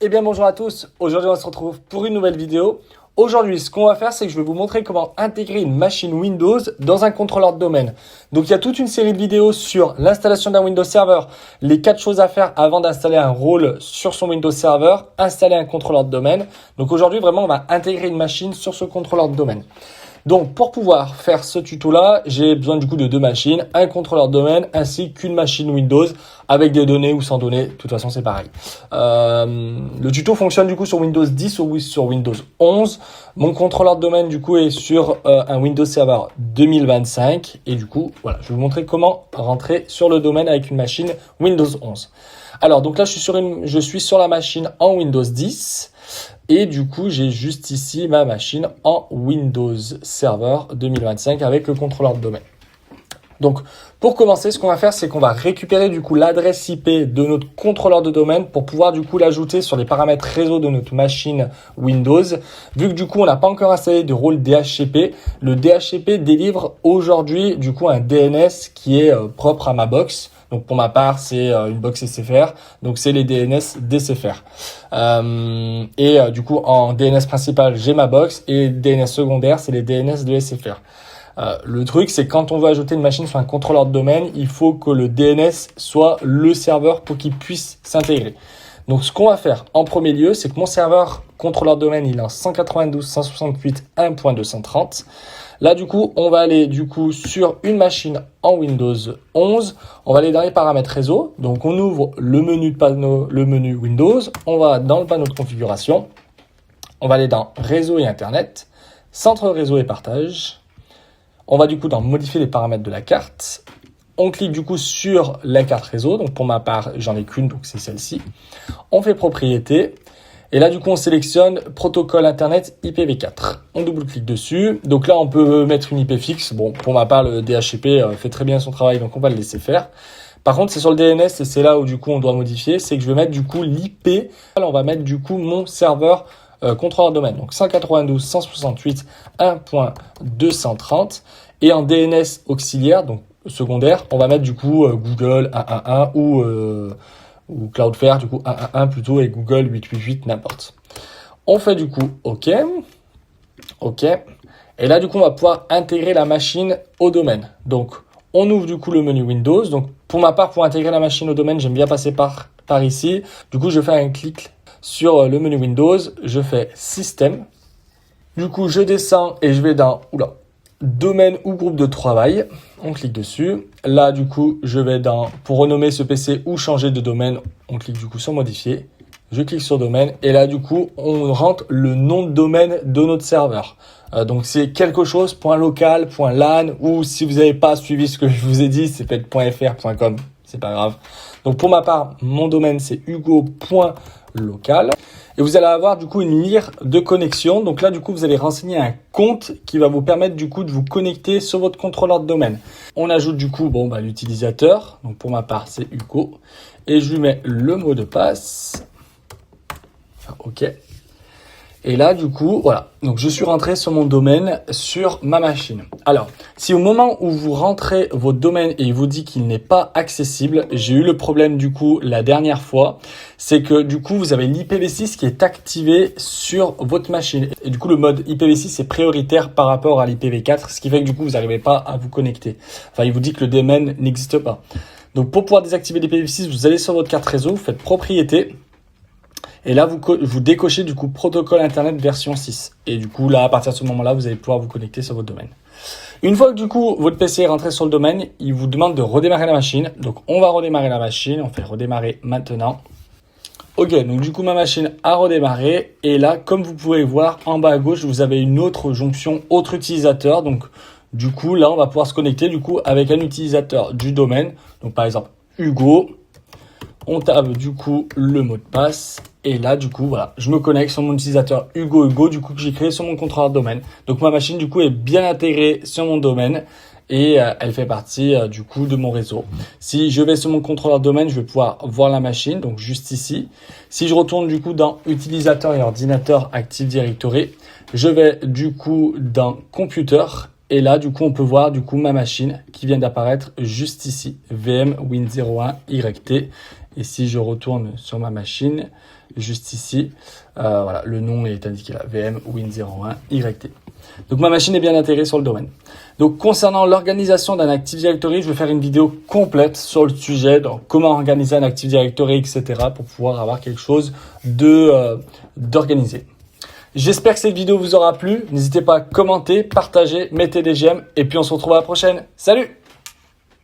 Eh bien bonjour à tous, aujourd'hui on se retrouve pour une nouvelle vidéo. Aujourd'hui ce qu'on va faire c'est que je vais vous montrer comment intégrer une machine Windows dans un contrôleur de domaine. Donc il y a toute une série de vidéos sur l'installation d'un Windows Server, les 4 choses à faire avant d'installer un rôle sur son Windows Server, installer un contrôleur de domaine. Donc aujourd'hui vraiment on va intégrer une machine sur ce contrôleur de domaine. Donc pour pouvoir faire ce tuto là, j'ai besoin du coup de deux machines, un contrôleur de domaine ainsi qu'une machine Windows avec des données ou sans données, de toute façon c'est pareil. Le tuto fonctionne du coup sur Windows 10 ou sur Windows 11. Mon contrôleur de domaine du coup est sur un Windows Server 2025 et du coup voilà, je vais vous montrer comment rentrer sur le domaine avec une machine Windows 11. Alors donc là je suis sur la machine en Windows 10. Et du coup, j'ai juste ici ma machine en Windows Server 2025 avec le contrôleur de domaine. Donc, pour commencer, ce qu'on va faire, c'est qu'on va récupérer du coup l'adresse IP de notre contrôleur de domaine pour pouvoir du coup l'ajouter sur les paramètres réseau de notre machine Windows. Vu que du coup, on n'a pas encore installé de rôle DHCP, le DHCP délivre aujourd'hui du coup un DNS qui est propre à ma box. Donc pour ma part, c'est une box SFR, donc c'est les DNS d'SFR. Du coup, en DNS principal, j'ai ma box et DNS secondaire, c'est les DNS de SFR. Le truc, c'est quand on veut ajouter une machine sur un contrôleur de domaine, il faut que le DNS soit le serveur pour qu'il puisse s'intégrer. Donc ce qu'on va faire en premier lieu, c'est que mon serveur contrôleur de domaine, il est en 192.168.1.230. Là, du coup, on va aller du coup sur une machine en Windows 11. On va aller dans les paramètres réseau. Donc, on ouvre le menu de panneau, le menu Windows. On va dans le panneau de configuration. On va aller dans réseau et internet, centre réseau et partage. On va du coup dans modifier les paramètres de la carte. On clique du coup sur la carte réseau. Donc, pour ma part, j'en ai qu'une, donc c'est celle-ci. On fait propriété. Et là, du coup, on sélectionne protocole Internet IPv4. On double-clique dessus. Donc là, on peut mettre une IP fixe. Bon, pour ma part, le DHCP fait très bien son travail, donc on va le laisser faire. Par contre, c'est sur le DNS et c'est là où, du coup, on doit modifier. C'est que je vais mettre, du coup, l'IP. Là, on va mettre, du coup, mon serveur contrôleur de domaine. Donc 192.168.1.230. Et en DNS auxiliaire, donc secondaire, on va mettre, du coup, Google 111 ou Cloudflare, du coup 111 plutôt, et Google 888, n'importe. On fait du coup OK. OK. Et là, du coup, on va pouvoir intégrer la machine au domaine. Donc, on ouvre du coup le menu Windows. Donc, pour ma part, pour intégrer la machine au domaine, j'aime bien passer par ici. Du coup, je fais un clic sur le menu Windows. Je fais Système. Du coup, je descends et je vais dans domaine ou groupe de travail. On clique dessus. Là, du coup, je vais pour renommer ce PC ou changer de domaine, on clique du coup sur modifier. Je clique sur domaine et là, du coup, on rentre le nom de domaine de notre serveur. Donc, c'est quelque chose, .local, .lan, ou si vous n'avez pas suivi ce que je vous ai dit, c'est peut-être .fr, .com, c'est pas grave. Donc, pour ma part, mon domaine, c'est hugo.local. Et vous allez avoir du coup une lire de connexion. Donc là, du coup, vous allez renseigner un compte qui va vous permettre du coup de vous connecter sur votre contrôleur de domaine. On ajoute du coup l'utilisateur. Donc pour ma part, c'est Hugo. Et je lui mets le mot de passe. OK. Et là, du coup, voilà. Donc, je suis rentré sur mon domaine, sur ma machine. Alors, si au moment où vous rentrez votre domaine et il vous dit qu'il n'est pas accessible, j'ai eu le problème, du coup, la dernière fois, c'est que, du coup, vous avez l'IPv6 qui est activé sur votre machine. Et du coup, le mode IPv6 est prioritaire par rapport à l'IPv4, ce qui fait que, du coup, vous n'arrivez pas à vous connecter. Enfin, il vous dit que le domaine n'existe pas. Donc, pour pouvoir désactiver l'IPv6, vous allez sur votre carte réseau, vous faites propriété. Et là, vous décochez du coup protocole Internet version 6. Et du coup, là, à partir de ce moment-là, vous allez pouvoir vous connecter sur votre domaine. Une fois que du coup, votre PC est rentré sur le domaine, il vous demande de redémarrer la machine. Donc, on va redémarrer la machine. On fait redémarrer maintenant. OK, donc du coup, ma machine a redémarré. Et là, comme vous pouvez voir, en bas à gauche, vous avez une autre jonction autre utilisateur. Donc, du coup, là, on va pouvoir se connecter du coup avec un utilisateur du domaine. Donc, par exemple, Hugo. On tape du coup le mot de passe. Et là, du coup, voilà, je me connecte sur mon utilisateur Hugo, du coup, que j'ai créé sur mon contrôleur de domaine. Donc, ma machine, du coup, est bien intégrée sur mon domaine et elle fait partie, du coup, de mon réseau. Si je vais sur mon contrôleur de domaine, je vais pouvoir voir la machine, donc juste ici. Si je retourne, du coup, dans utilisateur et ordinateur Active Directory, je vais, du coup, dans computer. Et là, du coup, on peut voir, du coup, ma machine qui vient d'apparaître juste ici. VM Win01 YT. Et si je retourne sur ma machine, juste ici. Voilà, le nom est indiqué là, VM Win01 YT. Donc ma machine est bien intégrée sur le domaine. Donc concernant l'organisation d'un Active Directory, je vais faire une vidéo complète sur le sujet, donc comment organiser un Active Directory, etc. pour pouvoir avoir quelque chose d'organisé. J'espère que cette vidéo vous aura plu. N'hésitez pas à commenter, partager, mettez des j'aime et puis on se retrouve à la prochaine. Salut!